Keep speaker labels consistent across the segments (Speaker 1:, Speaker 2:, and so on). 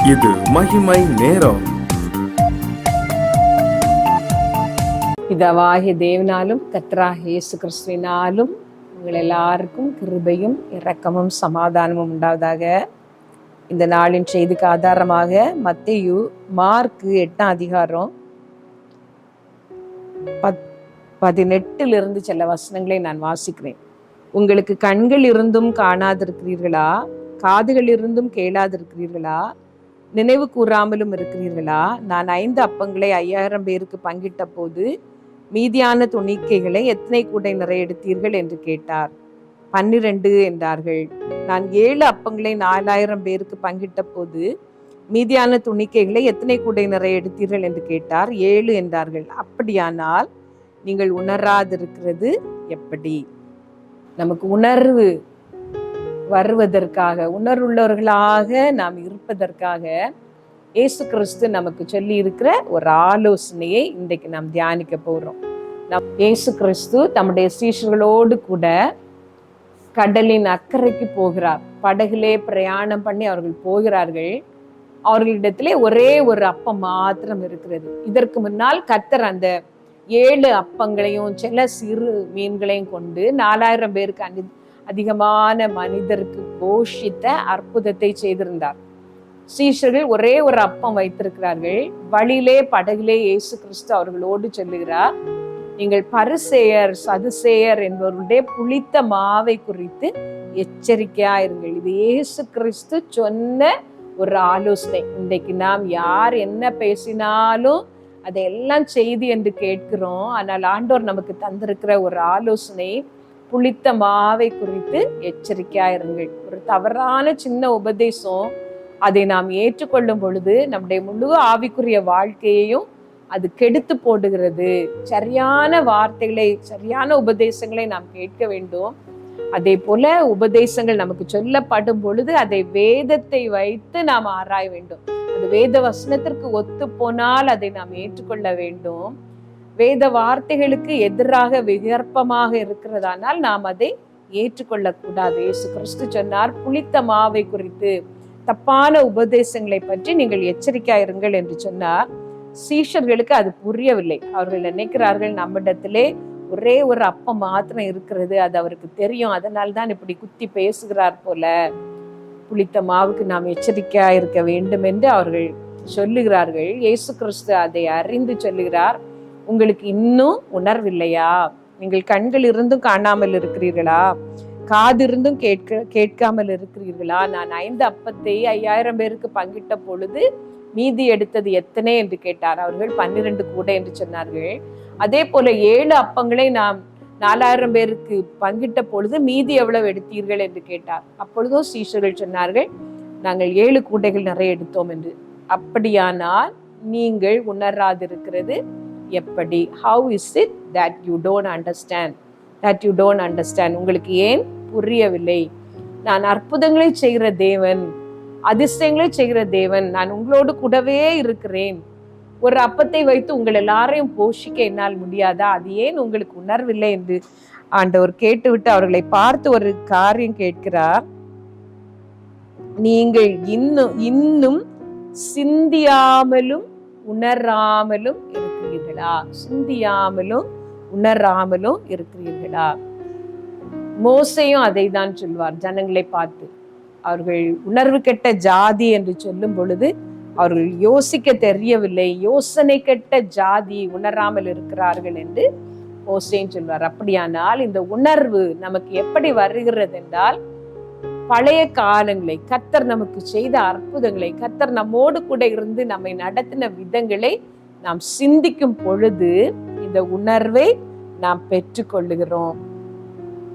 Speaker 1: இது மகிமை நேரம்.
Speaker 2: பிதாவாகிய தேவனாலும் கர்த்தராகிய இயேசு கிறிஸ்துவினாலும் உங்கள் எல்லாருக்கும் கிருபையும் இரக்கமும் சமாதானமும் உண்டாவதாக. இந்த நாளின் செய்திக்கு ஆதாரமாக மத்தேயு மார்க்கு 8ஆம் அதிகாரம் 18 சில வசனங்களை நான் வாசிக்கிறேன். உங்களுக்கு கண்கள் இருந்தும் காணாதிருக்கிறீர்களா? காதுகள் இருந்தும் கேளாதிருக்கிறீர்களா? நினைவு கூறாமலும் இருக்கிறீர்களா? நான் 5 அப்பங்களை 5000 பேருக்கு பங்கிட்ட போது மீதியான துணிக்கைகளை எத்தனை கூடை நிறைய எடுத்தீர்கள் என்று கேட்டார். 12 என்றார்கள். நான் 7 அப்பங்களை 4000 பேருக்கு பங்கிட்ட போது மீதியான துணிக்கைகளை எத்தனை கூடை நிறைய எடுத்தீர்கள் என்று கேட்டார். 7 என்றார்கள். அப்படியானால் நீங்கள் உணராதிருக்கிறது எப்படி? நமக்கு உணர்வு வருவதற்காக, உணர்வுள்ளவர்களாக நாம் இருப்பதற்காக இயேசு கிறிஸ்து நமக்கு சொல்லி இருக்கிற ஒரு ஆலோசனையை இன்றைக்கு நாம் தியானிக்க போறோம். இயேசு கிறிஸ்து தம்முடைய சீஷர்களோடு கூட கடலின் அக்கறைக்கு போகிறார். படகிலே பிரயாணம் பண்ணி அவர்கள் போகிறார்கள். அவர்களிடத்திலே ஒரே ஒரு அப்பம் மாத்திரம் இருக்கிறது. இதற்கு முன்னால் கர்த்தர் அந்த 7 அப்பங்களையும் சில சிறு மீன்களையும் கொண்டு 4000 பேருக்கு அதிகமான மனிதருக்கு போஷித்த அற்புதத்தை செய்திருந்தார். சீஷர்கள் ஒரே ஒரு அப்பம் வைத்திருக்கிறார்கள். வழியிலே படகிலே இயேசு கிறிஸ்து அவர்களோடு சொல்லுகிறார், நீங்கள் பரிசேயர் சதுசேயர் என்பவருடைய புளித்த மாவை குறித்து எச்சரிக்கையா இருங்கள். இது இயேசு கிறிஸ்து சொன்ன ஒரு ஆலோசனை. இன்றைக்கு நாம் யார் என்ன பேசினாலும் அதையெல்லாம் செய்தி என்று கேட்கிறோம். ஆனால் ஆண்டவர் நமக்கு தந்திருக்கிற ஒரு ஆலோசனை, புளித்த மாவை குறித்து எச்சரிக்கையா இருங்கள். ஒரு தவறான சின்ன உபதேசம், அதை நாம் ஏற்றுக்கொள்ளும் பொழுது நம்முடைய முழு ஆவிக்குரிய வாழ்க்கையையும் அது கெடுத்து போடுகிறது. சரியான வார்த்தைகளை, சரியான உபதேசங்களை நாம் கேட்க வேண்டும். அதே போல உபதேசங்கள் நமக்கு சொல்லப்படும் பொழுது அதை வேதத்தை வைத்து நாம் ஆராய வேண்டும். அது வேத வசனத்திற்கு ஒத்து போனால் அதை நாம் ஏற்றுக்கொள்ள வேண்டும். வேத வார்த்தைகளுக்கு எதிராக விகற்பமாக இருக்கிறதானால் நாம் அதை ஏற்றுக்கொள்ளக்கூடாது. இயேசு கிறிஸ்து சொன்னார், புளித்த மாவை குறித்து, தப்பான உபதேசங்களை பற்றி நீங்கள் எச்சரிக்கையா இருங்கள் என்று சொன்னார். சீஷர்களுக்கு அது புரியவில்லை. அவர்கள் நினைக்கிறார்கள், நம்மிடத்திலே ஒரே ஒரு அப்பம் மாத்திரம் இருக்கிறது, அது அவருக்கு தெரியும், அதனால்தான் இப்படி குத்தி பேசுகிறார் போல. புளித்த மாவுக்கு நாம் எச்சரிக்கையா இருக்க வேண்டும் என்று அவர்கள் சொல்லுகிறார்கள். இயேசு கிறிஸ்து அதை அறிந்து சொல்லுகிறார், உங்களுக்கு இன்னும் உணர்வில்லையா? நீங்கள் கண்கள் இருந்தும் காணாமல் இருக்கிறீர்களா? காது இருந்தும் கேட்காமல் இருக்கிறீர்களா? நான் 5 அப்பத்தை 5000 பேருக்கு பங்கிட்ட பொழுது மீதி எடுத்தது எத்தனை என்று கேட்டார். அவர்கள் 12 கூட என்று சொன்னார்கள். அதே போல 7 அப்பங்களை நாம் 4000 பேருக்கு பங்கிட்ட பொழுது மீதி எவ்வளவு எடுத்தீர்கள் என்று கேட்டார். அப்பொழுதும் சீஷர்கள் சொன்னார்கள், நாங்கள் 7 கூடைகள் நிறைய எடுத்தோம் என்று. அப்படியானால் நீங்கள் உணராதிருக்கிறது எப்படி? How is it that you don't understand? That you don't understand? உங்களுக்கு ஏன் புரியவில்லை? நான் அற்புதங்களை செய்கிற தேவன், அதிசயங்களை செய்கிற தேவன், நான் உங்களோடு கூடவே இருக்கிறேன். ஒரு அப்பத்தை வைத்து உங்கள் எல்லாரையும் போஷிக்க என்னால் முடியாதா? அது ஏன் உங்களுக்கு உணர்வில்லை என்று ஆண்டவர் கேட்டுவிட்டு அவர்களை பார்த்து ஒரு காரியம் கேட்கிறார். நீங்கள் இன்னும் சிந்தியாமலும் உணராமலும் இருக்கிறீர்களா? சிந்தியாமலும் உணராமலும் இருக்கிறீர்களா? மோசையும் அதை தான் சொல்வார் ஜனங்களை பார்த்து. அவர்கள் உணர்வு கெட்ட ஜாதி என்று சொல்லும் பொழுது அவர்கள் யோசிக்க தெரியவில்லை, யோசனை கெட்ட ஜாதி, உணராமல் இருக்கிறார்கள் என்று மோசேயும் சொல்வார். அப்படியானால் இந்த உணர்வு நமக்கு எப்படி வருகிறது என்றால், பழைய காலங்களை, கர்த்தர் நமக்கு செய்த அற்புதங்களை, கர்த்தர் நம்மோடு கூட இருந்து நம்மை நடத்தின விதங்களை நாம் சிந்திக்கும் பொழுது இந்த உணர்வை நாம் பெற்றுக்கொள்ளுகிறோம்.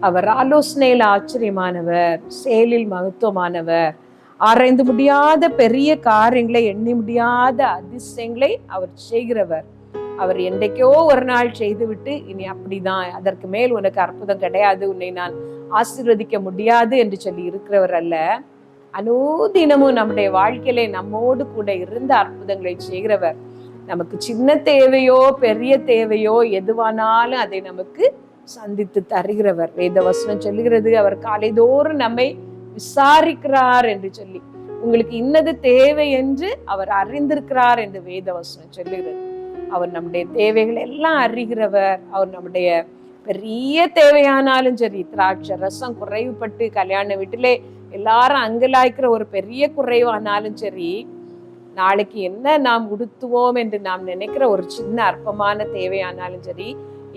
Speaker 2: அவர் ஆலோசனையில் ஆச்சரியமானவர், செயலில் மகத்துவமானவர், ஆராய்ந்து முடியாத பெரிய காரியங்களை, எண்ணி முடியாத அதிசயங்களை அவர் செய்கிறவர். அவர் என்றைக்கோ ஒரு நாள் செய்துவிட்டு இனி அப்படிதான், அதற்கு மேல் உனக்கு அற்புதம் கிடையாது, உன்னை நான் ஆசீர்வதிக்க முடியாது என்று சொல்லி இருக்கிறவர் அல்ல. அனுதினமும் நம்முடைய வாழ்க்கையிலே நம்மோடு கூட இருந்த அற்புதங்களை செய்கிறவர். நமக்கு சின்ன தேவையோ பெரிய தேவையோ எதுவானாலும் அதை நமக்கு சந்தித்து தருகிறவர். வேத வசனம் சொல்லுகிறது, அவர் காலைதோறும் நம்மை விசாரிக்கிறார் என்று சொல்லி. உங்களுக்கு இன்னது தேவை என்று அவர் அறிந்திருக்கிறார் என்று வேதவசனம் சொல்லுகிறது. அவர் நம்முடைய தேவைகள் எல்லாம் அறிகிறவர். அவர் நம்முடைய பெரிய தேவையானாலும் சரி, திராட்சை ரசம் குறைவுபட்டு கல்யாண வீட்டிலே எல்லாரும் அங்கலாய்க்கிற ஒரு பெரிய குறைவானாலும் சரி, நாளைக்கு என்ன நாம் உடுத்துவோம் என்று நாம் நினைக்கிற ஒரு சின்ன அற்பமான தேவையானாலும் சரி,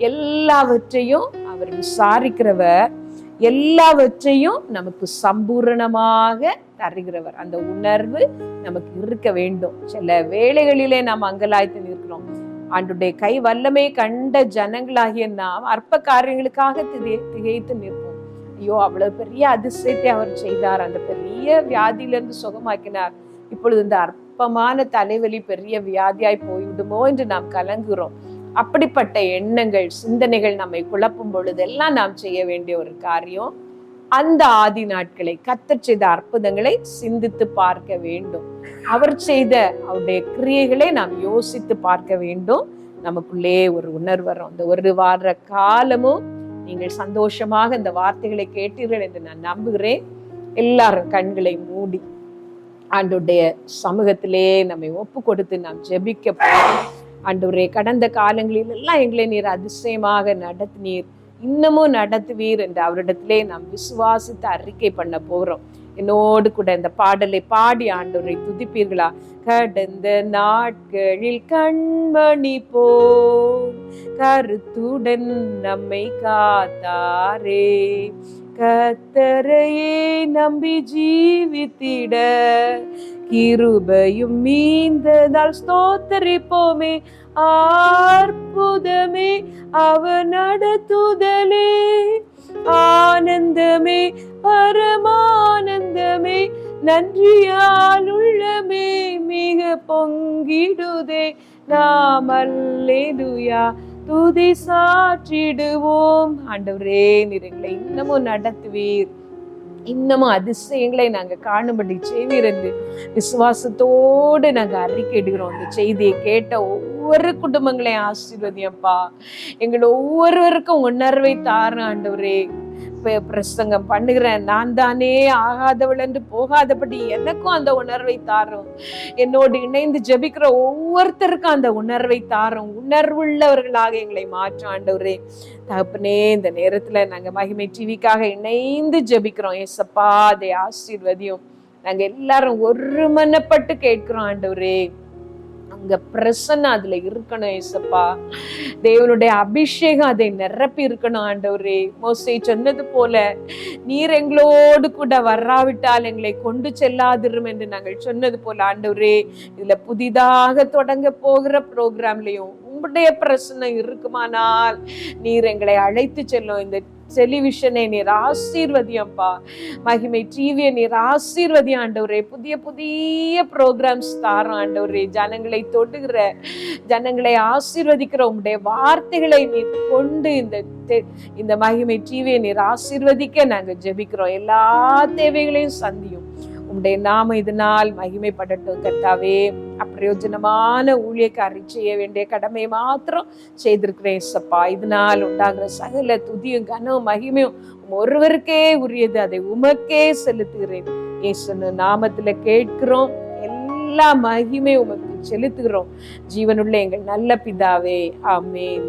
Speaker 2: எல்லாவற்றையும் அவர் விசாரிக்கிறவர், எல்லாவற்றையும் நமக்கு சம்பூரணமாக தருகிறவர். அந்த உணர்வு நமக்கு இருக்க வேண்டும். சில வேளைகளிலே நாம் அங்கலாய்த்து நிற்கிறோம். ஆண்டுடைய கை வல்லமை கண்ட ஜனங்களாகிய நாம் அற்ப காரியங்களுக்காக திகைத்து நிற்போம். ஐயோ, அவ்வளவு பெரிய அதிசயத்தை அவர் செய்தார், அந்த பெரிய வியாதியிலிருந்து சுகமாக்கினார், இப்பொழுது இந்த அற்பமான தலைவலி பெரிய வியாதியாய் போய்விடுமோ என்று நாம் கலங்குகிறோம். அப்படிப்பட்ட எண்ணங்கள், சிந்தனைகள் நம்மை குழப்பும் பொழுதெல்லாம் நாம் செய்ய வேண்டிய ஒரு காரியம், அந்த ஆதி நாட்களை கர்த்தர் செய்த அற்புதங்களை சிந்தித்து பார்க்க வேண்டும். அவர் செய்த அவருடைய கிரியைகளை நாம் யோசித்து பார்க்க வேண்டும். நமக்குள்ளே ஒரு உணர்வு வரும். அந்த ஒரு வார காலமும் நீங்கள் சந்தோஷமாக இந்த வார்த்தைகளை கேட்டீர்கள் என்று நான் நம்புகிறேன். எல்லாரும் கண்களை மூடி ஆண்டவருடைய சமூகத்திலே நம்மை ஒப்பு கொடுத்து நாம் ஜெபிக்க போறோம். ஆண்டவரே, கடந்த காலங்களில் எல்லாம் எங்களை நீர் அதிசயமாக நடத்தினீர், இன்னமும் நடத்துவீர் என்று அவரிடத்திலே நாம் விசுவாசித்து அறிக்கை பண்ண போறோம். என்னோடு கூட இந்த பாடலை பாடி ஆண்டவரை துதிப்பீர்களா? கடந்த நாட்களில் கண்மணி போல் கருத்துடன் நம்மை காத்தாரே, கர்த்தரையே நம்பி ஜீவித்திட கிருபையும் மீந்ததால் ஸ்தோத்தரிப்போமே. அற்புதமே அவர் நடத்துதலே, ஆனந்தமே பரமானந்தமே, நன்றியால் உள்ளமே மிக பொங்கிடுதே. நாம் அல்லேலூயா துதி சாற்றிடுவோம். ஆண்டவரே, நீர் எங்களை இன்னமும் நடத்துவீர், இன்னமும் அதிசயங்களை நாங்க காணும்படி செய்வீர் என்று விசுவாசத்தோடு நாங்க அறிக்கையிடுகிறோம். இந்த செய்தியை கேட்ட ஒவ்வொரு குடும்பங்களையும் ஆசீர்வதியப்பா. எங்களை ஒவ்வொருவருக்கும் உணர்வை தாரும் ஆண்டவரே. பிரசங்கம் பண்ணுகிறேன், நான் தானே ஆகாதவள் என்று போகாதபடி எனக்கும் அந்த உணர்வை தாரும். என்னோடு இணைந்து ஜெபிக்கிற ஒவ்வொருத்தருக்கும் அந்த உணர்வை தாரும். உணர்வுள்ளவர்களாக எங்களை மாற்றும் ஆண்டவரே. தகப்பனே, இந்த நேரத்துல நாங்க மகிமை டிவிக்காக இணைந்து ஜெபிக்கிறோம். ஏசப்பா, அதை ஆசீர்வதியும். நாங்க எல்லாரும் ஒருமனப்பட்டு கேட்கிறோம் ஆண்டவரே. அங்க பிரசன்னம் அதுல இருக்கணும் ஏசப்பா. தேவனுடைய அபிஷேகம் அதை நிரப்பி இருக்கணும் ஆண்டவரே. மோசே சொன்னது போல, நீர் எங்களோடு கூட வராவிட்டால் எங்களை கொண்டு செல்லாதிரும் என்று நாங்கள் சொன்னது போல ஆண்டவரே, இதுல புதிதாக தொடங்க போகிற ப்ரோக்ராம்லயும் உங்களுடைய பிரசன்னம் இருக்குமானால் நீர் எங்களை அழைத்து செல்லும். இந்த டெலிவிஷனை நீர் ஆசீர்வதியப்பா, மகிமை டிவியை நீர் ஆசீர்வதியம் ஆண்டவரே. புதிய புதிய ப்ரோக்ராம்ஸ் தாரோம் ஆண்டவரே. ஜனங்களை தொடுகிற, ஜனங்களை ஆசீர்வதிக்கிற உங்களுடைய வார்த்தைகளை நீர் கொண்டு இந்த மகிமை டிவியை நீர் ஆசீர்வதிக்க நாங்கள் ஜெபிக்கிறோம். எல்லா தேவைகளையும் சந்தியும். உம்முடைய நாம இதனால் மகிமைப்படட்டும் கர்த்தாவே. அப்பிரயோஜனமான ஊழியக்காரி செய்ய வேண்டிய கடமை மாத்திரம் செய்திருக்கிறேன் சப்பா. இதனால் உண்டாகிற சகல துதியும் கனமும் மகிமையும் ஒருவருக்கே உரியது, அதை உமக்கே செலுத்துகிறேன். இயேசு நாமத்துல கேட்கிறோம், எல்லா மகிமை உமக்கு செலுத்துகிறோம். ஜீவனுள்ள எங்கள் நல்ல பிதாவே, ஆமென்.